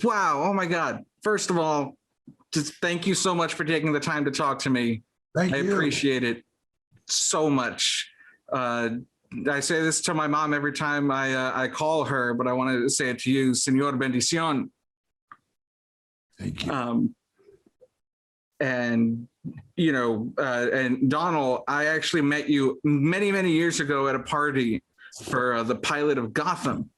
Wow. Oh my God. First of all, just thank you so much for taking the time to talk to me. Thank I you. appreciate it so much. I say this to my mom every time I call her, but I wanted to say it to you, Señor Bendición. Thank you. And Donal, I actually met you many, many years ago at a party for the pilot of Gotham.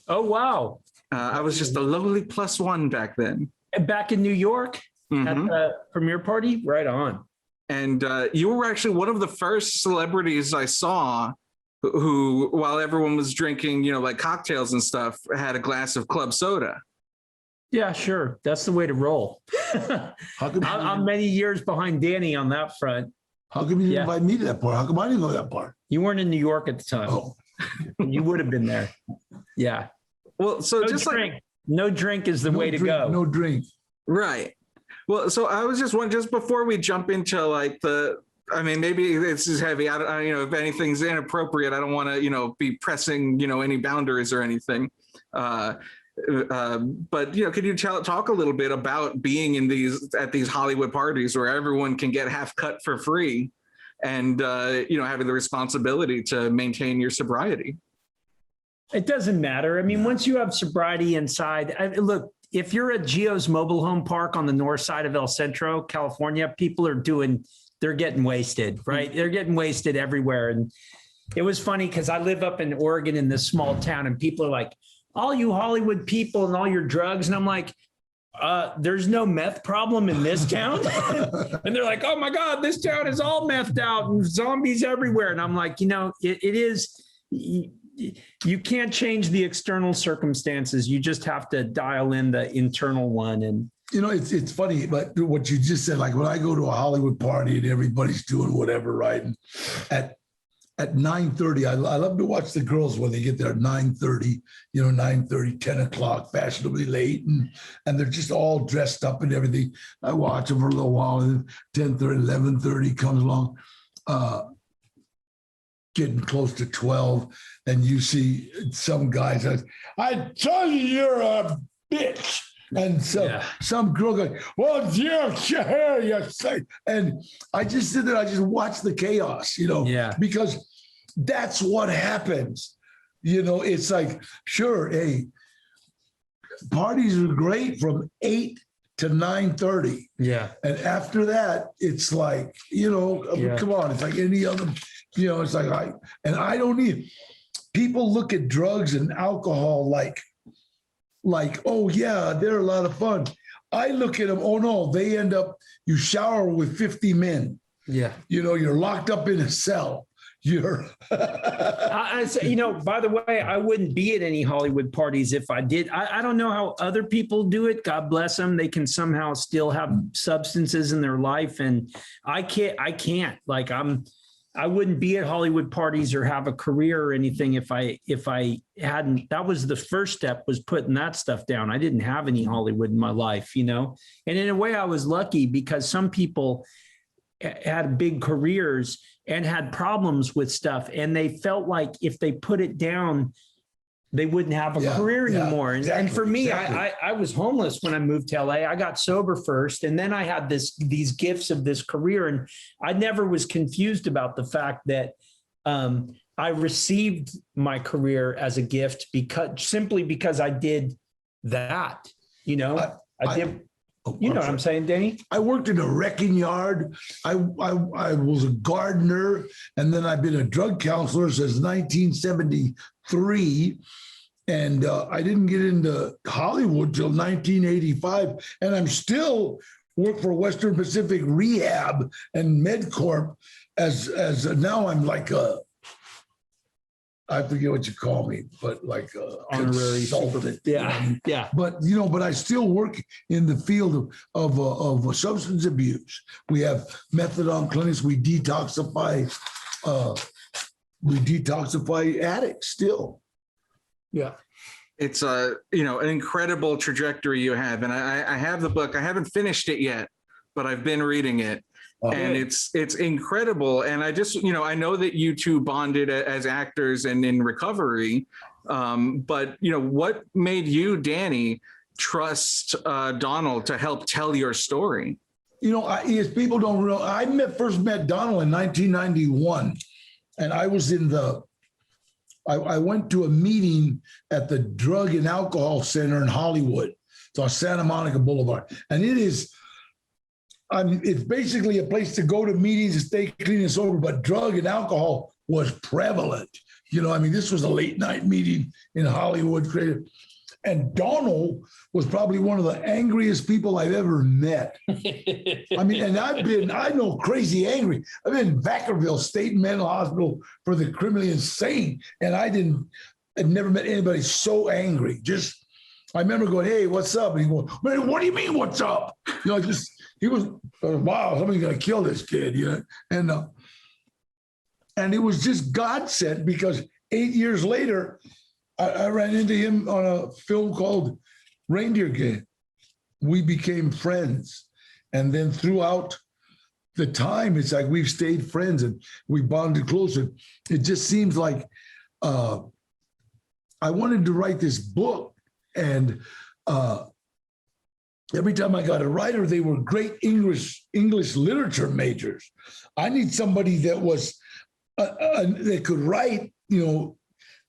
Oh, wow. I was just a lowly +1 back then. Back in New York at the premiere party? Right on. And you were actually one of the first celebrities I saw who, while everyone was drinking, like cocktails and stuff, had a glass of club soda. Yeah, sure. That's the way to roll. I'm many years behind Danny on that front. How come you didn't invite me to that part? How come I didn't go to that part? You weren't in New York at the time. Oh. You would have been there. Yeah. Well, so no just drink. No drink is the way to go. No drink. Right. Well, so I was just wondering, just before we jump into like maybe this is heavy. I don't, if anything's inappropriate, I don't want to, be pressing, any boundaries or anything. But could you talk a little bit about being at these Hollywood parties where everyone can get half cut for free, and having the responsibility to maintain your sobriety? It doesn't matter. I mean, once you have sobriety inside, look, if you're at Gio's mobile home park on the north side of El Centro, California, people they're getting wasted, right? They're getting wasted everywhere. And it was funny because I live up in Oregon in this small town, and people are like, all you Hollywood people and all your drugs. And I'm like, there's no meth problem in this town. And they're like, oh my God, this town is all methed out and zombies everywhere. And I'm like, it is, you can't change the external circumstances. You just have to dial in the internal one. And it's funny, but what you just said, like when I go to a Hollywood party and everybody's doing whatever, right? And at 9:30, I love to watch the girls when they get there at 9:30, 9:30, 10 o'clock, fashionably late. And they're just all dressed up and everything. I watch them for a little while, and then 10:30, 11:30 comes along, getting close to 12. And you see some guys, I tell you, you're a bitch. And so some girl goes, well, yeah, sure, yes. And I just sit there, I just watch the chaos, because that's what happens. It's like, sure, hey, parties are great from 8 to 9:30. Yeah. And after that, it's like, come on, it's like any other, it's like, I don't need, people look at drugs and alcohol like, oh yeah, they're a lot of fun. I look at them, oh no, they end up, you shower with 50 men. Yeah. You're locked up in a cell. You're by the way, I wouldn't be at any Hollywood parties if I did. I don't know how other people do it. God bless them. They can somehow still have substances in their life. And I can't. Like I wouldn't be at Hollywood parties or have a career or anything if I hadn't. That was the first step, was putting that stuff down. I didn't have any Hollywood in my life, And in a way I was lucky, because some people had big careers and had problems with stuff, and they felt like if they put it down, they wouldn't have a career anymore. And for me, I was homeless when I moved to LA. I got sober first, and then I had these gifts of this career. And I never was confused about the fact that I received my career as a gift because I did that, I did. What I'm saying, Danny? I worked in a wrecking yard. I was a gardener, and then I've been a drug counselor since 1973. And I didn't get into Hollywood till 1985. And I'm still work for Western Pacific Rehab and MedCorp as now I'm like I forget what you call me, but like honorary consultant. Yeah. But I still work in the field of substance abuse. We have methadone clinics. We detoxify addicts still. Yeah. It's an incredible trajectory you have. And I have the book. I haven't finished it yet, but I've been reading it. And it's incredible. And I just, I know that you two bonded as actors and in recovery. But, what made you, Danny, trust Donald to help tell your story? You know, as people don't know, I first met Donald in 1991, and I was I went to a meeting at the Drug and Alcohol Center in Hollywood. It's on Santa Monica Boulevard, and it's basically a place to go to meetings and stay clean and sober, but drug and alcohol was prevalent. You know, I mean, this was a late night meeting in Hollywood, creative. And Donald was probably one of the angriest people I've ever met. I mean, and I know crazy angry. I've been in Vacaville State Mental Hospital for the criminally insane. And I'd never met anybody so angry. I remember going, hey, what's up? And he goes, man, what do you mean, what's up? You know, he was, wow, somebody's going to kill this kid, you know? And it was just God sent, because 8 years later, I ran into him on a film called Reindeer Game. We became friends. And then throughout the time, it's like we've stayed friends and we bonded closer. It just seems like I wanted to write this book. And every time I got a writer, they were great English literature majors. I need somebody that was that could write, you know,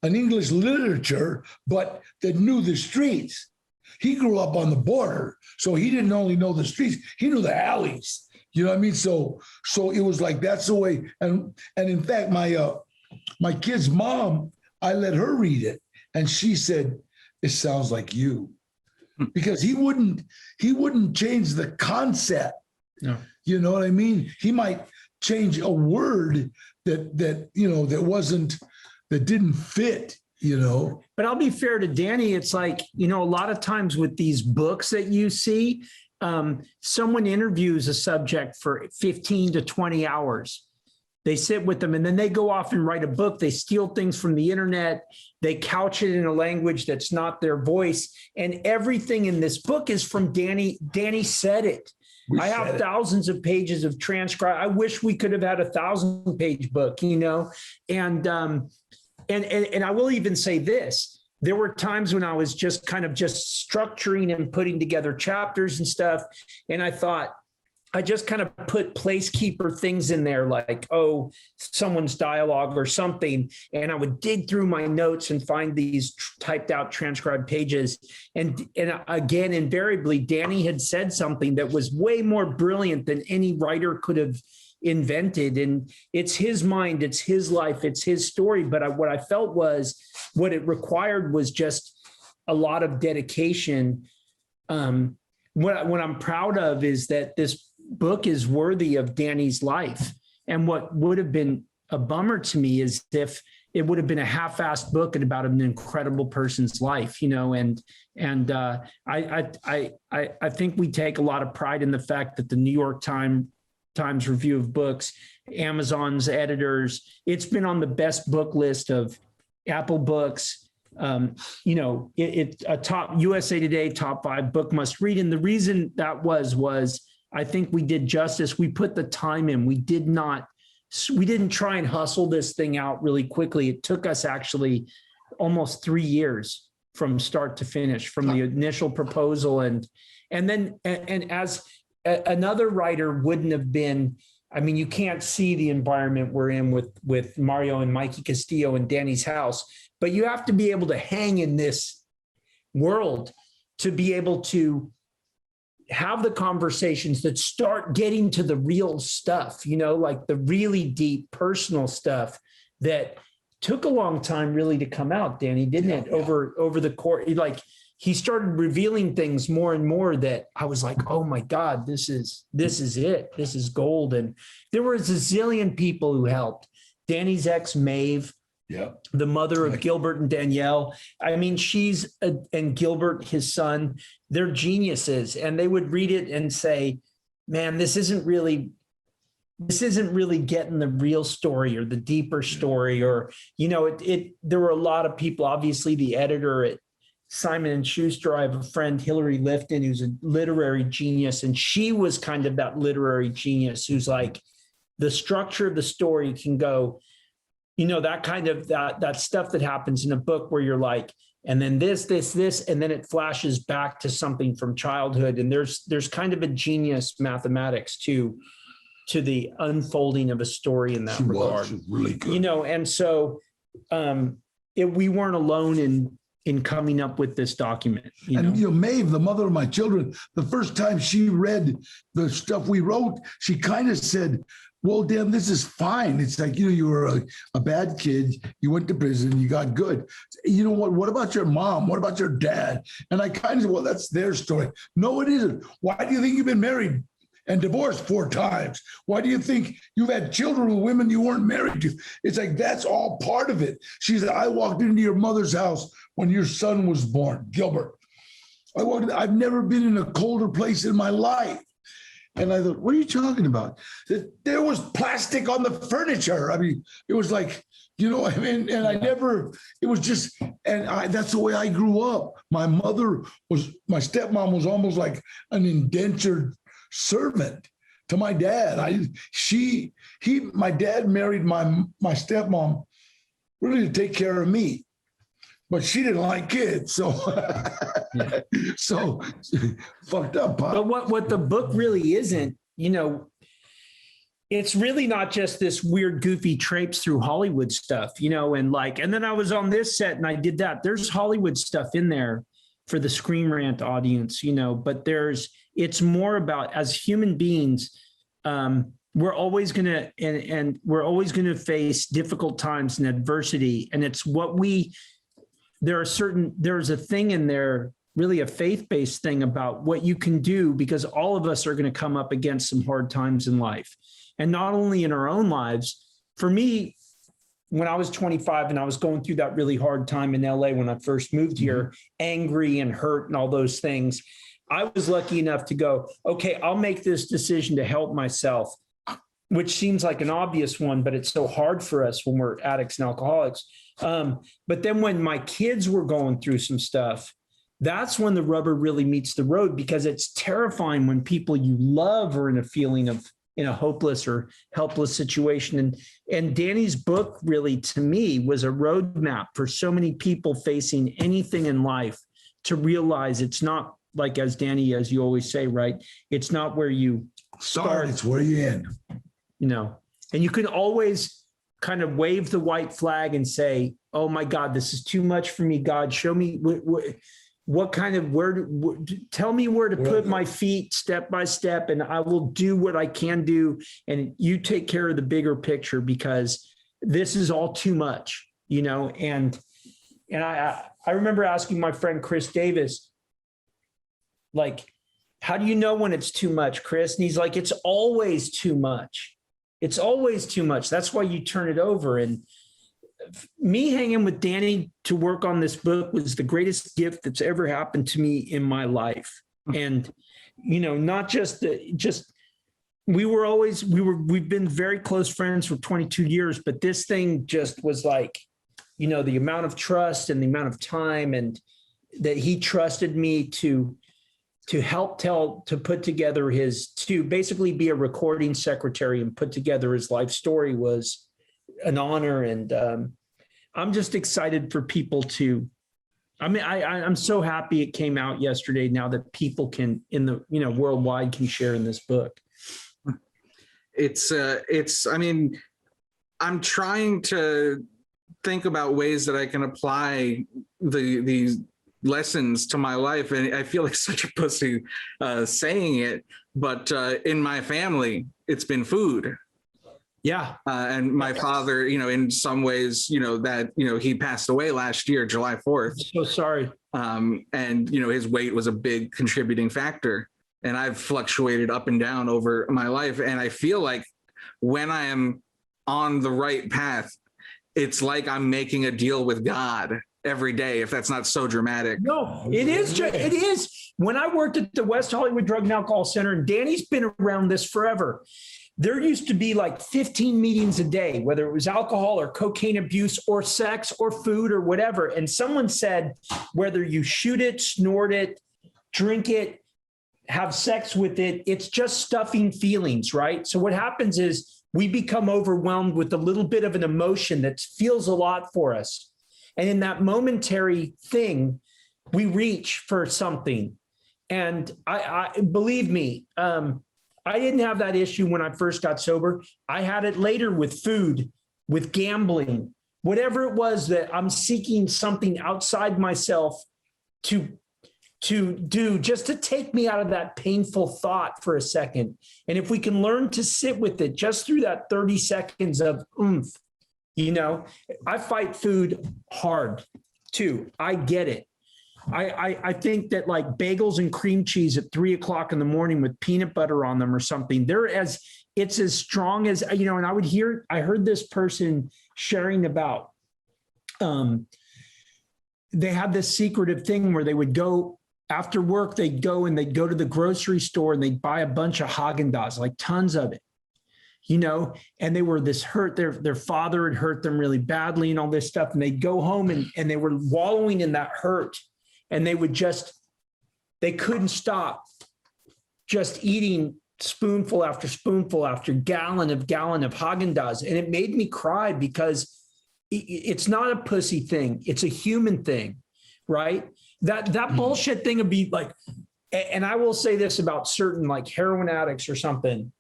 an English literature, but that knew the streets. He grew up on the border, so he didn't only know the streets, he knew the alleys. You know what I mean? So it was like, that's the way. And in fact, my kid's mom, I let her read it, and she said, it sounds like you, because he wouldn't change the concept. No. You know what I mean? He might change a word that you know, that didn't fit, you know. But I'll be fair to Danny. It's like, you know, a lot of times with these books that you see, someone interviews a subject for 15 to 20 hours. They sit with them and then they go off and write a book. They steal things from the internet. They couch it in a language that's not their voice. And everything in this book is from Danny. Danny said it. I have thousands of pages of transcribe. I wish we could have had a 1,000-page book, you know. And I will even say this. There were times when I was just structuring and putting together chapters and stuff. And I thought, I just kind of put placekeeper things in there, like, oh, someone's dialogue or something. And I would dig through my notes and find these typed out transcribed pages. And again, invariably, Danny had said something that was way more brilliant than any writer could have invented. And it's his mind, it's his life, it's his story. But what I felt was what it required was just a lot of dedication. What I'm proud of is that this book is worthy of Danny's life. And what would have been a bummer to me is if it would have been a half-assed book about an incredible person's life, you know. And I think we take a lot of pride in the fact that the New York Times Review of Books, Amazon's editors, it's been on the best book list of Apple Books. You know, it's a top USA Today top 5 book must read. And the reason that was I think we did justice. We put the time in. We didn't try and hustle this thing out really quickly. It took us actually almost 3 years from start to finish, from the initial proposal. And as another writer wouldn't have been, I mean, you can't see the environment we're in with Mario and Mikey Castillo and Danny's house, but you have to be able to hang in this world to be able to have the conversations that start getting to the real stuff, you know, like the really deep personal stuff that took a long time really to come out, Danny, didn't it? Over the course, like he started revealing things more and more that I was like, oh my God, this is it. This is gold. And there was a zillion people who helped. Danny's ex, Maeve, the mother of Gilbert and Danielle. I mean, and Gilbert, his son, they're geniuses. And they would read it and say, man, this isn't really getting the real story or the deeper story. Or, you know, there were a lot of people, obviously the editor at Simon & Schuster. I have a friend, Hillary Lifton, who's a literary genius. And she was kind of that literary genius who's like, the structure of the story can go that kind of that stuff that happens in a book where you're like, and then this, and then it flashes back to something from childhood. And there's kind of a genius mathematics to the unfolding of a story in that regard. She was really good. And so we weren't alone in coming up with this document. Maeve, the mother of my children, the first time she read the stuff we wrote, she kind of said, well, Dan, this is fine. It's like, you were a bad kid. You went to prison. You got good. You know what? What about your mom? What about your dad? And I kind of said, well, that's their story. No, it isn't. Why do you think you've been married and divorced 4 times? Why do you think you've had children with women you weren't married to? It's like, that's all part of it. She said, I walked into your mother's house when your son was born, Gilbert. I've never been in a colder place in my life. And I thought, what are you talking about? There was plastic on the furniture. I mean, it was like, and it was just, that's the way I grew up. My stepmom was almost like an indentured servant to my dad. My dad married my stepmom really to take care of me, but she didn't like kids. So, so fucked up. Pop. But what the book really isn't, it's really not just this weird, goofy traipse through Hollywood stuff, and then I was on this set and I did that. There's Hollywood stuff in there for the Scream Rant audience, but it's more about, as human beings, we're always going to face difficult times and adversity. And it's there's a thing in there, really a faith-based thing about what you can do, because all of us are going to come up against some hard times in life. And not only in our own lives. For me, when I was 25 and I was going through that really hard time in LA when I first moved here, angry and hurt and all those things, I was lucky enough to go, okay, I'll make this decision to help myself, which seems like an obvious one, but it's so hard for us when we're addicts and alcoholics. But then when my kids were going through some stuff, that's when the rubber really meets the road, because it's terrifying when people you love are in a hopeless or helpless situation. And Danny's book really, to me, was a roadmap for so many people facing anything in life to realize it's not like, as Danny, as you always say, right? It's not where you start, it's where you end. And you can always kind of wave the white flag and say, oh my God, this is too much for me. God, show me tell me where to put my feet step by step, and I will do what I can do. And you take care of the bigger picture, because this is all too much, and I remember asking my friend, Chris Davis, like, how do you know when it's too much, Chris? And he's like, it's always too much. It's always too much. That's why you turn it over. And me hanging with Danny to work on this book was the greatest gift that's ever happened to me in my life. And, not we've been very close friends for 22 years, but this thing just was like, the amount of trust and the amount of time, and that he trusted me to help to put together to basically be a recording secretary and put together his life story was an honor. And I'm just excited for people I'm so happy it came out yesterday, now that people can worldwide can share in this book. I'm trying to think about ways that I can apply these lessons to my life, and I feel like such a pussy saying it, but in my family, it's been food. Yeah. And my father, in some ways, he passed away last year, July 4th. So sorry. And his weight was a big contributing factor, and I've fluctuated up and down over my life. And I feel like when I am on the right path, it's like I'm making a deal with God every day, if that's not so dramatic. No, it is. It is. When I worked at the West Hollywood Drug and Alcohol Center, and Danny's been around this forever, there used to be like 15 meetings a day, whether it was alcohol or cocaine abuse or sex or food or whatever. And someone said, whether you shoot it, snort it, drink it, have sex with it, it's just stuffing feelings, right? So what happens is we become overwhelmed with a little bit of an emotion that feels a lot for us. And in that momentary thing, we reach for something. And I believe me, I didn't have that issue when I first got sober. I had it later with food, with gambling, whatever it was that I'm seeking something outside myself to do, just to take me out of that painful thought for a second. And if we can learn to sit with it just through that 30 seconds of oomph, I fight food hard too. I get it. I think that like bagels and cream cheese at 3 o'clock in the morning with peanut butter on them or something, it's as strong as, and I heard this person sharing about, they had this secretive thing where they would go after work, they'd go to the grocery store and they'd buy a bunch of Haagen-Dazs, like tons of it, and they were this hurt, their father had hurt them really badly and all this stuff. And they'd go home and they were wallowing in that hurt. And they couldn't stop just eating spoonful after spoonful after gallon of Haagen-Dazs. And it made me cry because it's not a pussy thing. It's a human thing, right? That bullshit thing would be like, and I will say this about certain like heroin addicts or something,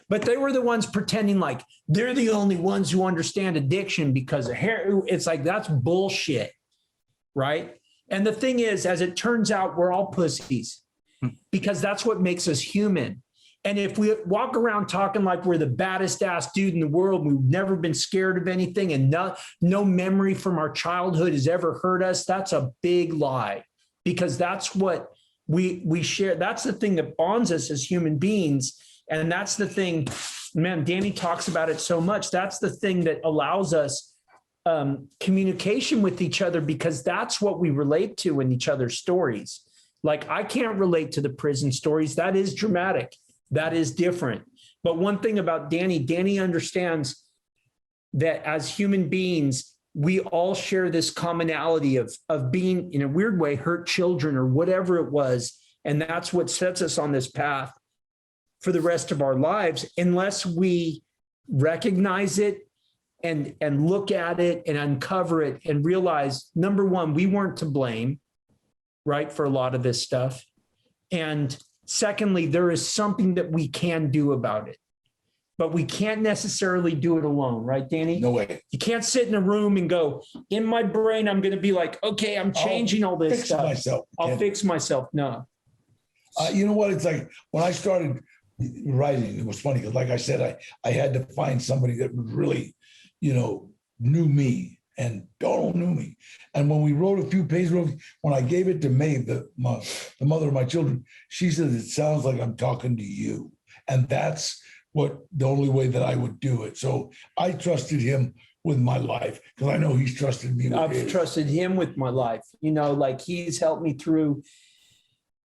but they were the ones pretending like they're the only ones who understand addiction because of heroin. It's like, that's bullshit, right? And the thing is, as it turns out, we're all pussies because that's what makes us human. And if we walk around talking like we're the baddest ass dude in the world, we've never been scared of anything and no memory from our childhood has ever hurt us, that's a big lie, because that's what we share. That's the thing that bonds us as human beings. And that's the thing, man, Danny talks about it so much. That's the thing that allows us communication with each other, because that's what we relate to in each other's stories. Like, I can't relate to the prison stories. That is dramatic. That is different. But one thing about Danny understands that as human beings, we all share this commonality of being, in a weird way, hurt children or whatever it was. And that's what sets us on this path for the rest of our lives, unless we recognize it and look at it and uncover it and realize, number one, we weren't to blame, right, for a lot of this stuff. And secondly, there is something that we can do about it, but we can't necessarily do it alone, right, Danny? No way. You can't sit in a room and go, in my brain, I'm going to be like, okay, I'm changing all this stuff. I'll fix myself. No. You know what? It's like when I started writing, it was funny because, like I said, I had to find somebody that would really, knew me, and Donal knew me. And when we wrote a few pages, when I gave it to Maeve, the mother of my children, she said, it sounds like I'm talking to you. And that's the only way that I would do it. So I trusted him with my life because I know he's trusted me. I've trusted him with my life, like he's helped me through,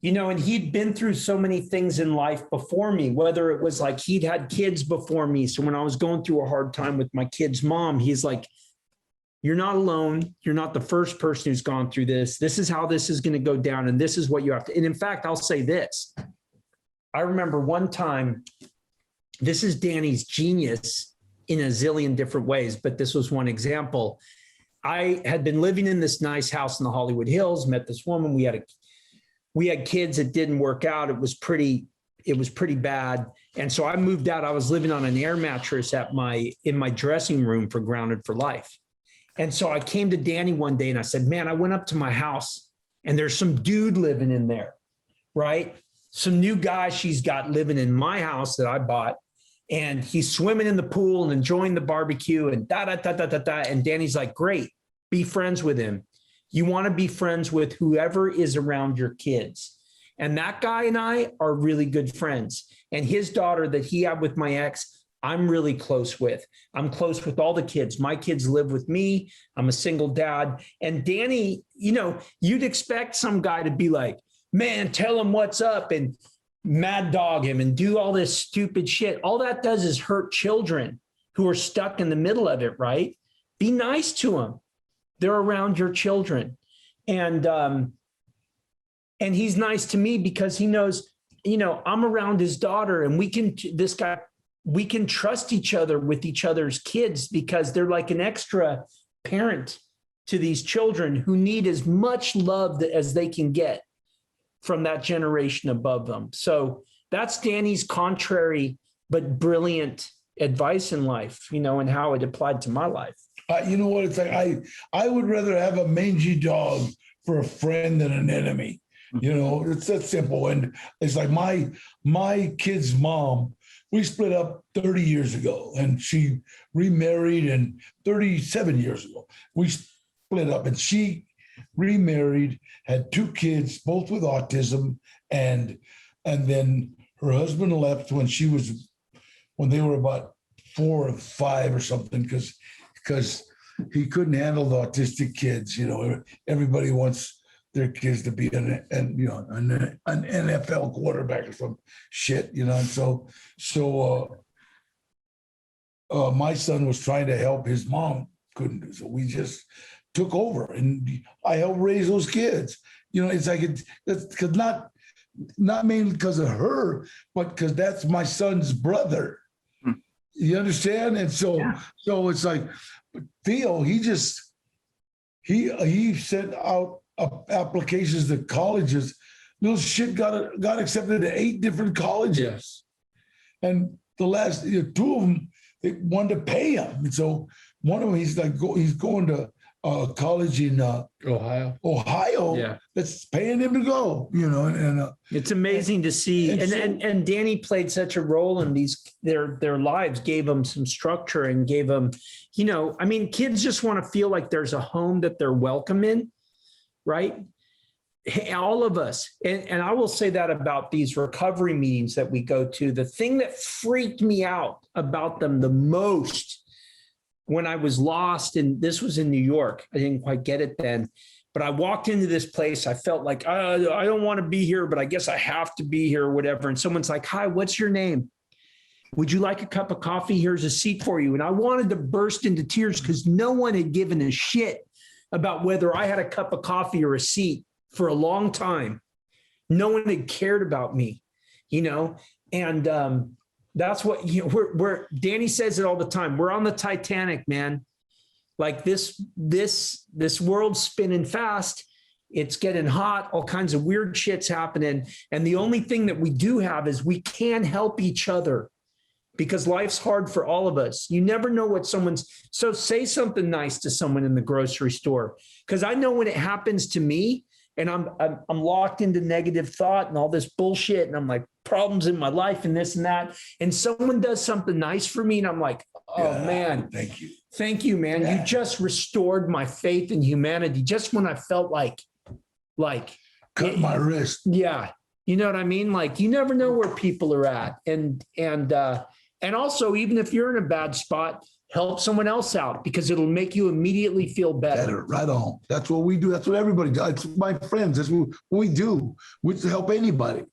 and he'd been through so many things in life before me, whether it was like he'd had kids before me. So when I was going through a hard time with my kid's mom, he's like, you're not alone. You're not the first person who's gone through this. This is how this is going to go down. And this is what you have to. And in fact, I'll say this. I remember one time, this is Danny's genius in a zillion different ways, but this was one example. I had been living in this nice house in the Hollywood Hills, met this woman. We had kids. It didn't work out. It was pretty bad. And so I moved out. I was living on an air mattress in my dressing room for Grounded for Life. And so I came to Danny one day and I said, man, I went up to my house and there's some dude living in there, right? Some new guy she's got living in my house that I bought. And he's swimming in the pool and enjoying the barbecue and da-da-da-da-da-da. And Danny's like, great, be friends with him. You want to be friends with whoever is around your kids. And that guy and I are really good friends. And his daughter that he had with my ex, I'm really close with. I'm close with all the kids. My kids live with me. I'm a single dad. And Danny, you'd expect some guy to be like, man, tell him what's up and mad dog him and do all this stupid shit. All that does is hurt children who are stuck in the middle of it, right? Be nice to them. They're around your children. And he's nice to me because he knows, I'm around his daughter and this guy we can trust each other with each other's kids because they're like an extra parent to these children who need as much love as they can get from that generation above them. So that's Danny's contrary but brilliant advice in life, you know, and how it applied to my life. You know what? It's like I would rather have a mangy dog for a friend than an enemy. You know, it's that simple. And it's like my kid's mom, we split up 30 years ago, and she remarried, and 37 years ago we split up, and she remarried, had 2 kids, both with autism, and then her husband left when they were about 4 or 5 or something, because he couldn't handle the autistic kids. You know, everybody wants their kids to be an NFL quarterback or some shit, you know. And so my son was trying to help his mom, couldn't do so. We just took over, and I helped raise those kids. You know, it's like it's not mainly because of her, but because that's my son's brother. You understand? And so it's like Theo, he sent out applications to colleges. Little shit got accepted to 8 different colleges. Yes. And the last 2 of them, they wanted to pay him. And so one of them, he's going to college in Ohio. That's paying him to go, you know. And it's amazing to see. And Danny played such a role in their lives, gave them some structure and gave them, you know, I mean, kids just want to feel like there's a home that they're welcome in, right? All of us. And I will say that about these recovery meetings that we go to. The thing that freaked me out about them the most when I was lost, and this was in New York, I didn't quite get it then, but I walked into this place. I felt like, I don't want to be here, but I guess I have to be here or whatever. And someone's like, hi, what's your name? Would you like a cup of coffee? Here's a seat for you. And I wanted to burst into tears because no one had given a shit about whether I had a cup of coffee or a seat for a long time. No one had cared about me, you know? And that's what, you know, we're Danny says it all the time. We're on the Titanic, man. Like this world's spinning fast. It's getting hot. All kinds of weird shit's happening. And the only thing that we do have is we can help each other, because life's hard for all of us. You never know what so say something nice to someone in the grocery store. Because I know when it happens to me and I'm locked into negative thought and all this bullshit, and I'm like, problems in my life and this and that, and someone does something nice for me, and I'm like, oh man, thank you, man. You just restored my faith in humanity just when I felt like cut my wrist. Yeah. You know what I mean? Like, you never know where people are at. And also, even if you're in a bad spot, help someone else out, because it'll make you immediately feel better. Right on. That's what we do. That's what everybody does. It's my friends. That's what we do. We help anybody.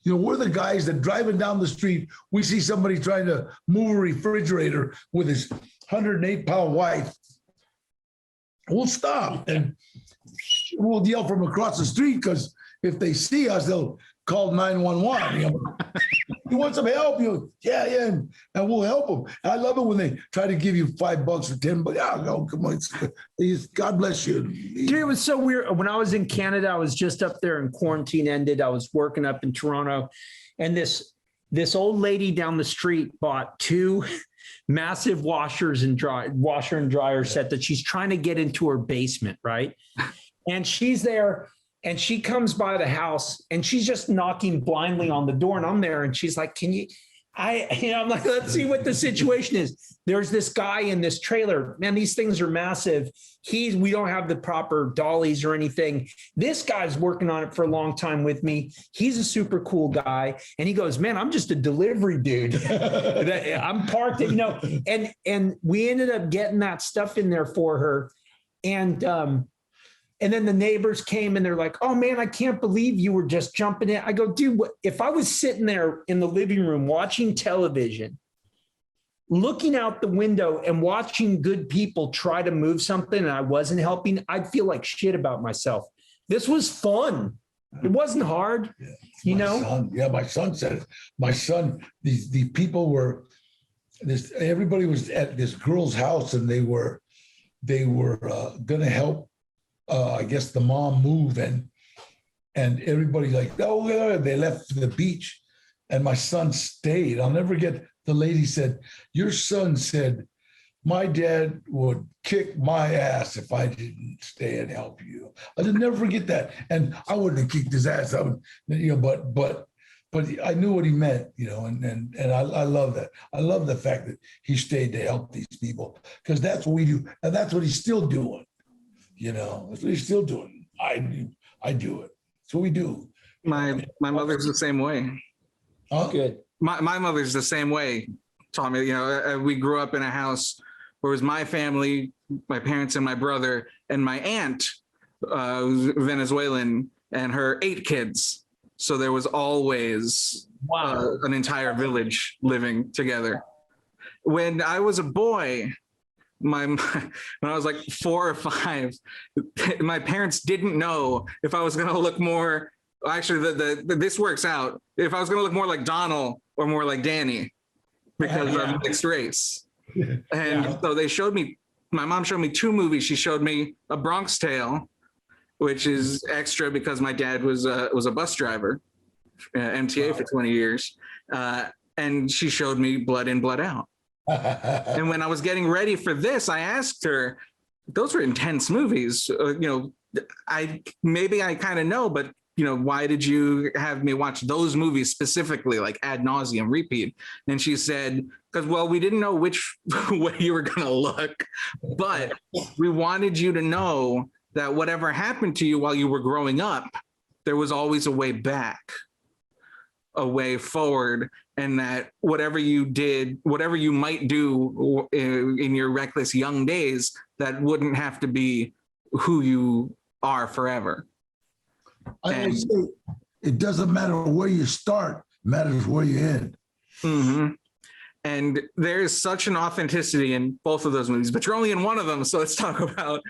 You know, we're the guys that driving down the street, we see somebody trying to move a refrigerator with his 108-pound wife. We'll stop and we'll yell from across the street, because if they see us, they'll call 911. You know? You want some help? Yeah, and we'll help them. And I love it when they try to give you $5 or $10. Yeah, go, come on. God bless you. Dude, it was so weird. When I was in Canada, I was just up there and quarantine ended. I was working up in Toronto, and this old lady down the street bought 2 massive washer and dryer set that she's trying to get into her basement, right? And she's there. And she comes by the house and she's just knocking blindly on the door, and I'm there, and she's like, I'm like, let's see what the situation is. There's this guy in this trailer, man, these things are massive. We don't have the proper dollies or anything. This guy's working on it for a long time with me. He's a super cool guy. And he goes, man, I'm just a delivery dude. I'm parked, you know, and we ended up getting that stuff in there for her. And then the neighbors came and they're like, oh man, I can't believe you were just jumping in. I go, dude, if I was sitting there in the living room watching television, looking out the window and watching good people try to move something and I wasn't helping, I'd feel like shit about myself. This was fun. It wasn't hard, you know? My son said it. My son, the people were everybody was at this girl's house, and they were going to help, I guess, the mom move, and everybody like, oh, yeah, they left the beach, and my son stayed. I'll never forget. The lady said, "Your son said my dad would kick my ass if I didn't stay and help you." I will never forget that, and I wouldn't have kicked his ass. I would, but I knew what he meant, and I love that. I love the fact that he stayed to help these people, because that's what we do, and that's what he's still doing. That's what he's still doing. I do it. That's what we do. My mother's the same way. Huh? Good. My mother's the same way, Tommy. We grew up in a house where it was my family, my parents and my brother, and my aunt, who's Venezuelan, and her 8 kids. So there was always an entire village living together. When I was a boy, when I was like 4 or 5, my parents didn't know if I was going to look more. Actually, this works out. If I was going to look more like Donald or more like Danny, because I'm mixed race. And so my mom showed me 2 movies. She showed me A Bronx Tale, which is extra because my dad was a bus driver, MTA for 20 years. And she showed me Blood In, Blood Out. And when I was getting ready for this, I asked her, those were intense movies. I kind of know, but why did you have me watch those movies specifically, like ad nauseum, repeat? And she said, because, we didn't know which way you were going to look, but we wanted you to know that whatever happened to you while you were growing up, there was always a way back, a way forward, and that whatever you did, whatever you might do in your reckless young days, that wouldn't have to be who you are forever. I say it doesn't matter where you start, it matters where you end. Mm-hmm. And there's such an authenticity in both of those movies, but you're only in one of them. So let's talk about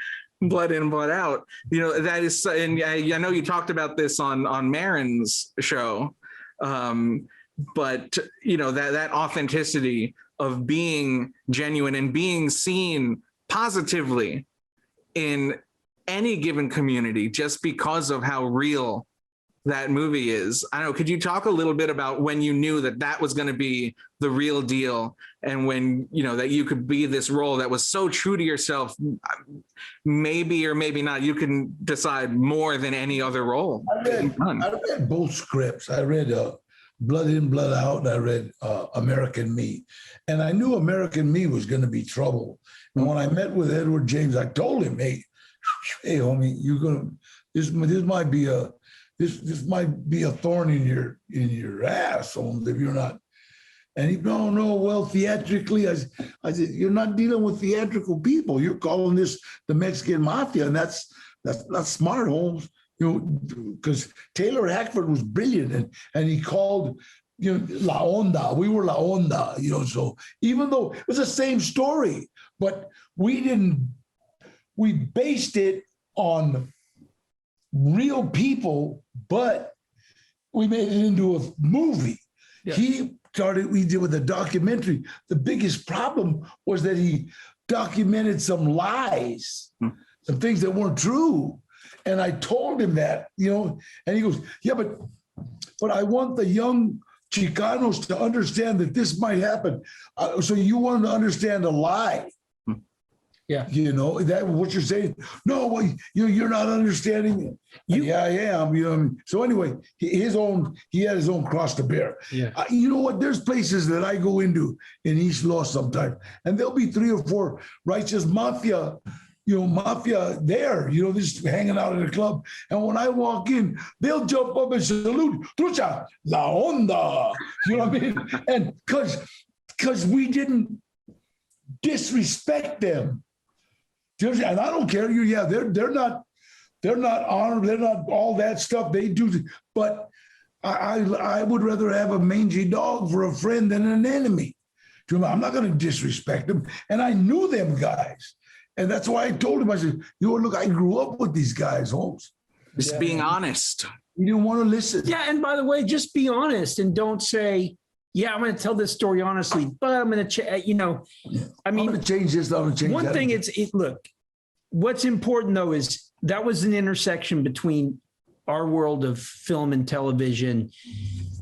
Blood In, Blood Out. That is, and I know you talked about this on Marin's show, but that authenticity of being genuine and being seen positively in any given community just because of how real that movie is. I don't know, could you talk a little bit about when you knew that was going to be the real deal, and when that you could be this role that was so true to yourself, maybe or maybe not, you can decide, more than any other role? I read both scripts. I read Blood In, Blood Out, and I read American Me, and I knew American Me was going to be trouble. And when I met with Edward James, I told him, hey homie, this might be a thorn in your ass, Holmes, if you're not. And he, no, well, theatrically, I said, you're not dealing with theatrical people. You're calling this the Mexican Mafia, and that's not smart, Holmes. Because Taylor Hackford was brilliant, and he called, La Onda. We were La Onda, so even though it was the same story, but we based it on real people, but we made it into a movie. Yeah. We did with a documentary. The biggest problem was that he documented some lies, some things that weren't true. And I told him that, and he goes, yeah, but I want the young Chicanos to understand that this might happen. So you want them to understand a lie. Yeah. That what you're saying. No, well, you're not understanding. Yeah, I am. So anyway, he had his own cross to bear. Yeah. You know what? There's places that I go into in East Los sometimes, and there'll be 3 or 4 righteous mafia there, just hanging out at a club. And when I walk in, they'll jump up and salute, Trucha, La Onda. You know what I mean? And because we didn't disrespect them. And I don't care. They're not honored. They're not all that stuff they do. But I would rather have a mangy dog for a friend than an enemy. I'm not going to disrespect them. And I knew them guys. And that's why I told him, I said, look, I grew up with these guys, Holmes. Just being honest. You didn't want to listen. Yeah, and by the way, just be honest and don't say, yeah, I'm going to tell this story honestly, but I'm going to, I mean, I'm going to change this. I'm going to change one that. thing look, what's important though is that was an intersection between our world of film and television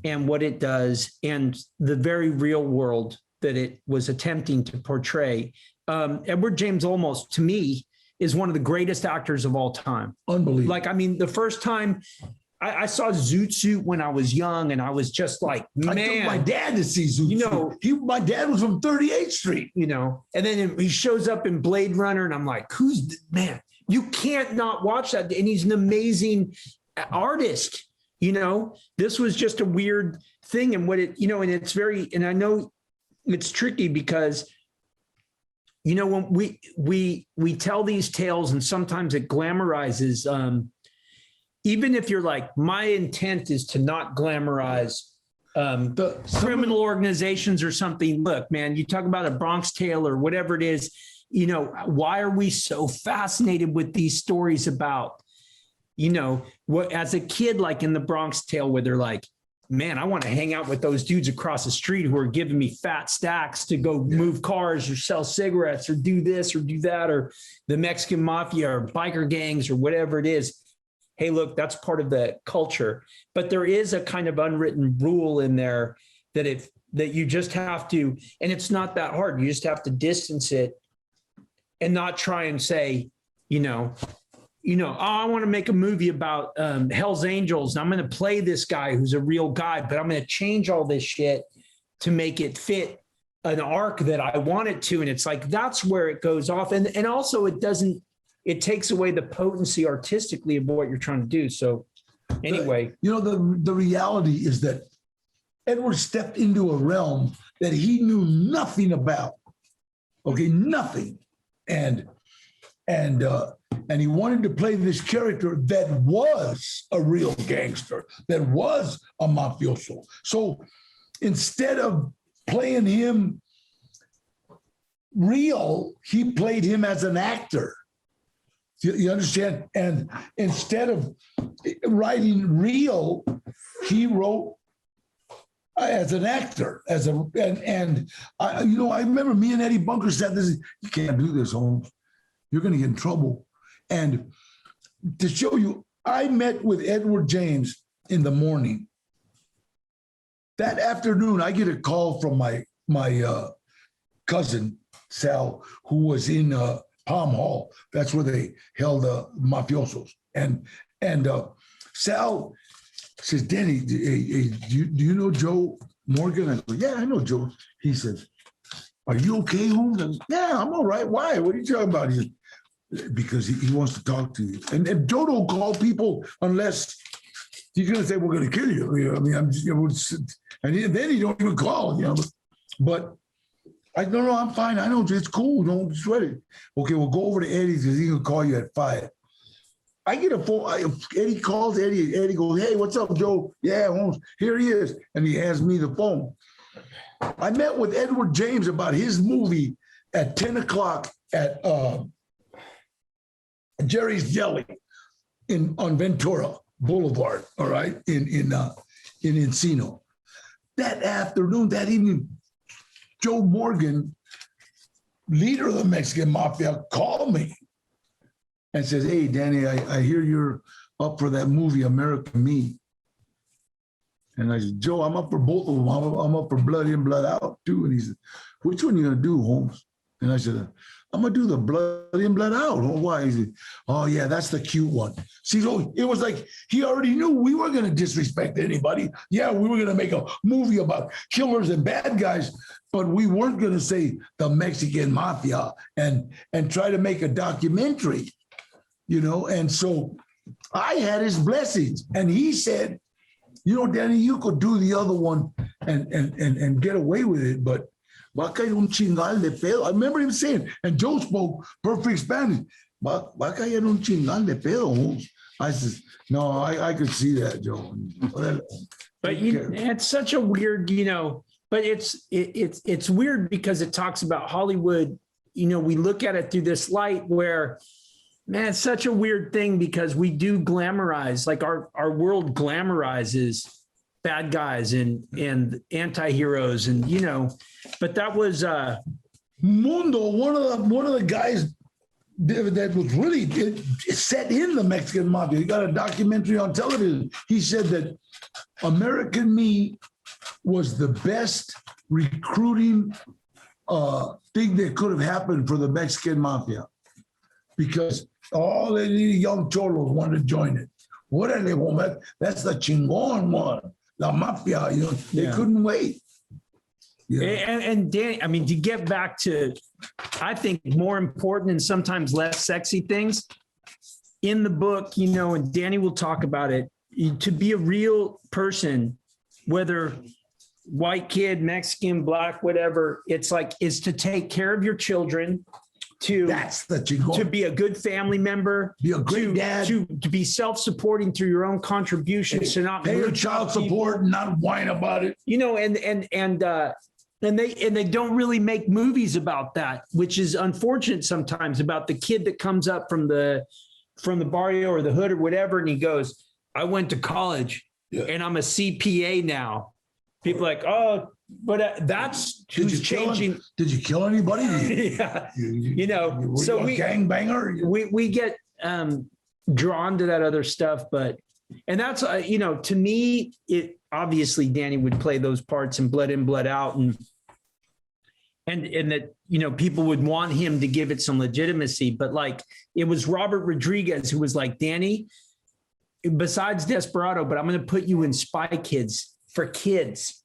and what it does and the very real world that it was attempting to portray. Edward James Olmos, to me, is one of the greatest actors of all time. Unbelievable. Like, I mean, the first time I saw Zoot Suit when I was young, and I was just like, man. I took my dad to see Zoot Suit. My dad was from 38th Street. And then he shows up in Blade Runner, and I'm like, man, you can't not watch that. And he's an amazing artist. This was just a weird thing. And what it, and it's very, and I know it's tricky because when we tell these tales and sometimes it glamorizes, even if you're like, my intent is to not glamorize the criminal organizations or something. Look, man, you talk about a Bronx Tale or whatever it is, why are we so fascinated with these stories about, what as a kid, like in the Bronx Tale, where they're like, man, I want to hang out with those dudes across the street who are giving me fat stacks to go move cars or sell cigarettes or do this or do that, or the Mexican mafia or biker gangs or whatever it is. Hey, look, that's part of the culture. But there is a kind of unwritten rule in there that you just have to, and it's not that hard. You just have to distance it and not try and say, I want to make a movie about Hell's Angels. And I'm going to play this guy who's a real guy, but I'm going to change all this shit to make it fit an arc that I want it to. And it's like, that's where it goes off. And also it takes away the potency artistically of what you're trying to do. So anyway. The reality is that Edward stepped into a realm that he knew nothing about. Okay, nothing. And he wanted to play this character that was a real gangster, that was a mafioso. So instead of playing him real, he played him as an actor. You understand? And instead of writing real, he wrote as an actor, I remember me and Eddie Bunker said this, you can't do this, Holmes. You're going to get in trouble. And to show you, I met with Edward James in the morning. That afternoon, I get a call from my cousin, Sal, who was in Palm Hall. That's where they held mafiosos. And Sal says, Danny, do you know Joe Morgan? I go, yeah, I know Joe. He says, are you okay, Holmes? I go, yeah, I'm all right. Why? What are you talking about? He says, because he wants to talk to you. And Joe don't call people unless he's going to say, we're going to kill you. And then he don't even call, But I go, no, I'm fine. I know it's cool. Don't sweat it. Okay, we'll go over to Eddie's because he can call you at 5. I get a phone. Eddie calls Eddie. Eddie goes, hey, what's up, Joe? Yeah, Holmes, here he is. And he hands me the phone. I met with Edward James about his movie at 10 o'clock at Jerry's Deli on Ventura Boulevard, all right, in Encino. That afternoon, that evening, Joe Morgan, leader of the Mexican Mafia, called me and says, hey, Danny, I hear you're up for that movie, American Me. And I said, Joe, I'm up for both of them. I'm up for Blood In, Blood Out, too. And he said, which one are you going to do, Holmes? And I said, I'm going to do the Blood In, Blood Out. Oh, why? He said, oh, yeah, that's the cute one. See, so it was like he already knew we weren't going to disrespect anybody. Yeah, we were going to make a movie about killers and bad guys, but we weren't going to say the Mexican Mafia and try to make a documentary, And so I had his blessings. And he said, Danny, you could do the other one and get away with it, but va a caer un chingal de pedo. I remember him saying, and Joe spoke perfect Spanish, va a caer un chingal de pedo. I said, no, I could see that, Joe. But it's such a weird, but it's weird because it talks about Hollywood. We look at it through this light where, man, it's such a weird thing because we do glamorize, like our world glamorizes bad guys and anti-heroes, and but that was Mundo, one of the guys that was really set in the Mexican mafia. He got a documentary on television. He said that American Me was the best recruiting thing that could have happened for the Mexican mafia, because all the young cholos wanted to join it. That's the chingon one, la mafia. They couldn't wait. And Danny, I mean, to get back to, I think, more important and sometimes less sexy things in the book, and Danny will talk about it, to be a real person, whether white kid, Mexican, black, whatever, is to take care of your children, to be a good family member, be a great dad, to be self-supporting through your own contributions, to not pay your child support and not whine about it. And they don't really make movies about that, which is unfortunate sometimes, about the kid that comes up from the barrio or the hood or whatever, and he goes, I went to college and I'm a CPA now. People are like, oh, but that's who's changing. Did you kill anybody? Yeah. So we gangbanger. We get drawn to that other stuff, and that's to me, it obviously Danny would play those parts in Blood In, Blood Out, and that people would want him to give it some legitimacy, but it was Robert Rodriguez who was like, Danny, besides Desperado, but I'm going to put you in Spy Kids for kids.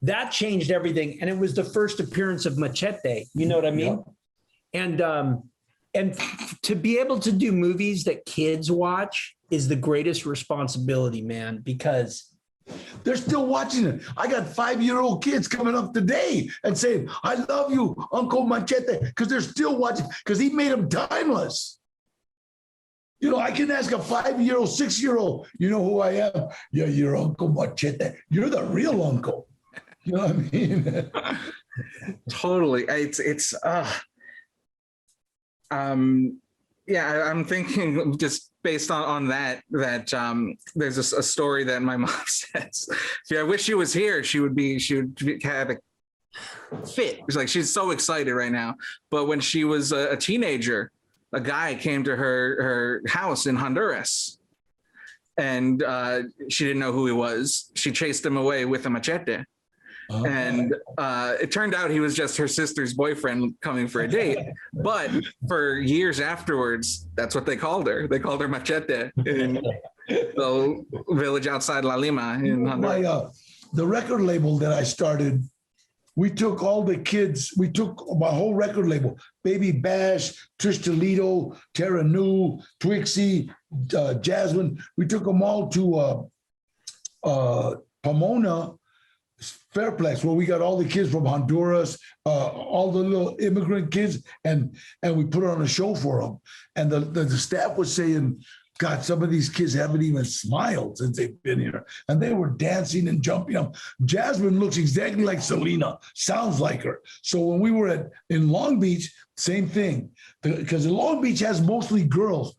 That changed everything, and it was the first appearance of Machete. You know what I mean? Yeah. And to be able to do movies that kids watch is the greatest responsibility, man, because they're still watching it. I got 5-year-old kids coming up today and saying, I love you, Uncle Machete, because they're still watching, because he made them timeless. I can ask a 5-year-old, 6-year-old, you know who I am? Yeah, you're Uncle Machete. You're the real uncle. You know what I mean? Totally. I'm thinking, just based on that there's a story that my mom says. I wish she was here. She would have a fit. It's like, she's so excited right now. But when she was a teenager, a guy came to her house in Honduras, and she didn't know who he was. She chased him away with a machete. Oh. And it turned out he was just her sister's boyfriend coming for a date. But for years afterwards, that's what they called her. They called her Machete in the village outside La Lima in Honduras. The record label that I started, we took all the kids, we took my whole record label, Baby Bash, Trish Toledo, Terra Nu, Twixie, Jasmine. We took them all to Pomona, Fairplex, where we got all the kids from Honduras, all the little immigrant kids, and we put on a show for them. And the staff was saying, God, some of these kids haven't even smiled since they've been here. And they were dancing and jumping up. Jasmine looks exactly like Selena, sounds like her. So when we were in Long Beach, same thing, because Long Beach has mostly girls.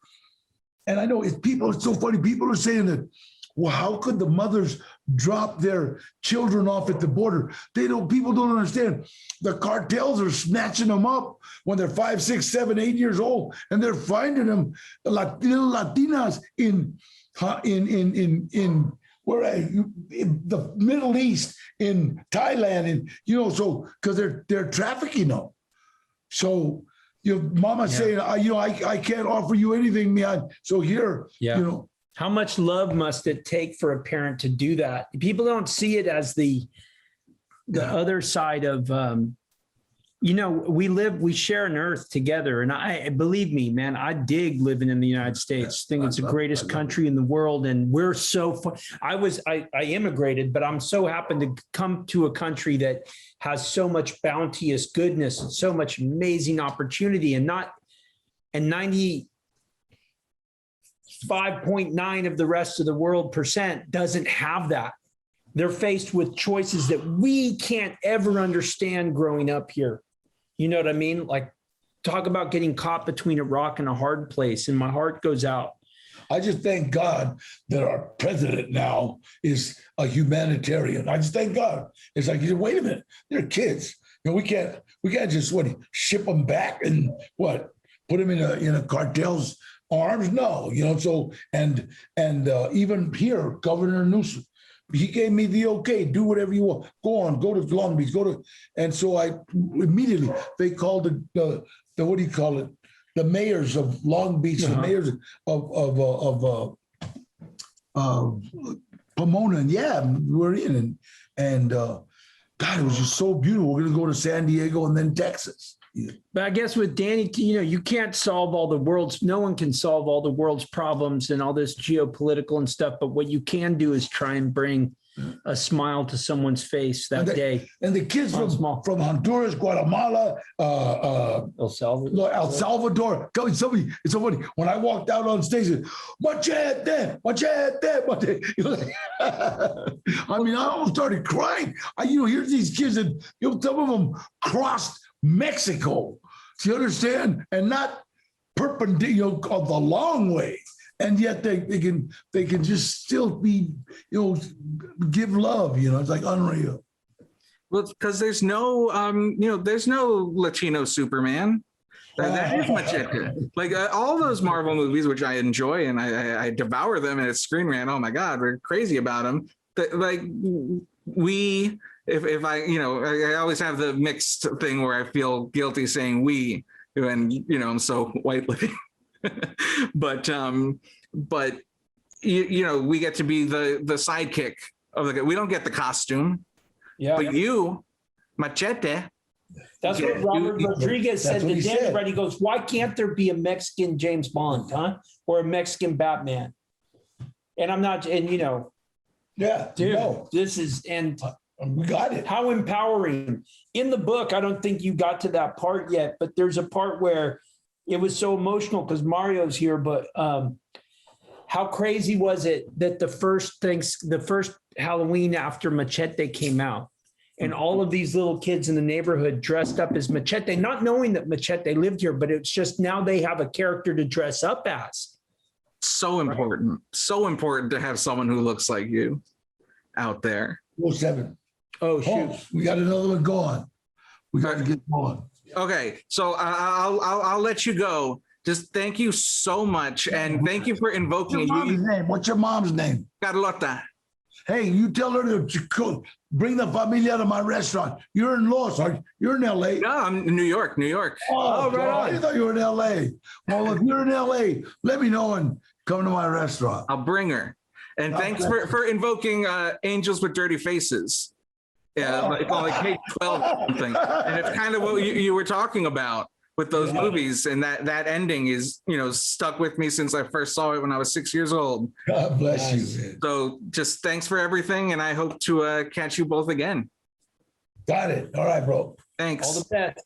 And I know it's so funny. People are saying that, well, how could the mothers drop their children off at the border? People don't understand. The cartels are snatching them up when they're 5, 6, 7, 8 years old, and they're finding them, little Latinas in the Middle East, in Thailand, and so because they're trafficking them. So Mama's saying, I can't offer you anything, man. So here, How much love must it take for a parent to do that? People don't see it as the other side of, we share an earth together. And I believe me, man, I dig living in the United States. I think it's the greatest country in the world. And we're so fun. I immigrated, but I'm so happy to come to a country that has so much bounteous goodness and so much amazing opportunity, and 5.9 of the rest of the world % doesn't have that. They're faced with choices that we can't ever understand growing up here. You know what I mean? Like, talk about getting caught between a rock and a hard place, and my heart goes out I just thank God that our president now is a humanitarian. I just thank God. It's like, wait a minute, they're kids. We can't just ship them back and put them in a cartel's arms. No, So and even here, Governor Newsom, he gave me the okay. Do whatever you want. Go to Long Beach. And so I immediately they called the what do you call it? The mayors of Long Beach, the mayors of Pomona, and we're in and God, it was just so beautiful. We're going to go to San Diego and then Texas. Yeah. But I guess with Danny, you can't solve no one can solve all the world's problems and all this geopolitical and stuff. But what you can do is try and bring a smile to someone's face that day. And the kids from Honduras, Guatemala, El Salvador. It's so funny. When I walked out on stage, Machete. I mean, I almost started crying. Here's these kids, and some of them crossed Mexico. Do you understand? And not perpendicular of the long way. And yet they can just still be, give love, it's like unreal. Well, because there's no Latino Superman. That is Machete. Like all those Marvel movies, which I enjoy and I devour them and it's Screen Rant. Oh my God, we're crazy about them. Like if I always have the mixed thing where I feel guilty saying we, and I'm so white living. but we get to be the sidekick of we don't get the costume. Yeah. But you, Machete. That's what Robert Rodriguez said to Danny, right? He goes, why can't there be a Mexican James Bond, huh? Or a Mexican Batman? And I'm not, yeah, dude, this is, and we got it. How empowering. In the book, I don't think you got to that part yet, but there's a part where it was so emotional because Mario's here, but how crazy was it that the first Halloween after Machete came out, and all of these little kids in the neighborhood dressed up as Machete, not knowing that Machete lived here, but it's just now they have a character to dress up as. So important. So important to have someone who looks like you out there. 07. Oh, shoot. We got another one going. We got to get going. Okay, so I'll let you go. Just thank you so much, and thank you for invoking. What's your mom's name? Carlota. Hey, you tell her to bring the familia to my restaurant. You're in Los, you're in LA. No, I'm in New York. Oh, right. I thought you were in LA. Well, if you're in LA, let me know and come to my restaurant. I'll bring her. And thanks for invoking angels with dirty faces. Yeah, like K-12 or something. And it's kind of what you were talking about with those movies. And that ending is, stuck with me since I first saw it when I was 6 years old. God bless you, man. So just thanks for everything. And I hope to catch you both again. Got it. All right, bro. Thanks. All the best.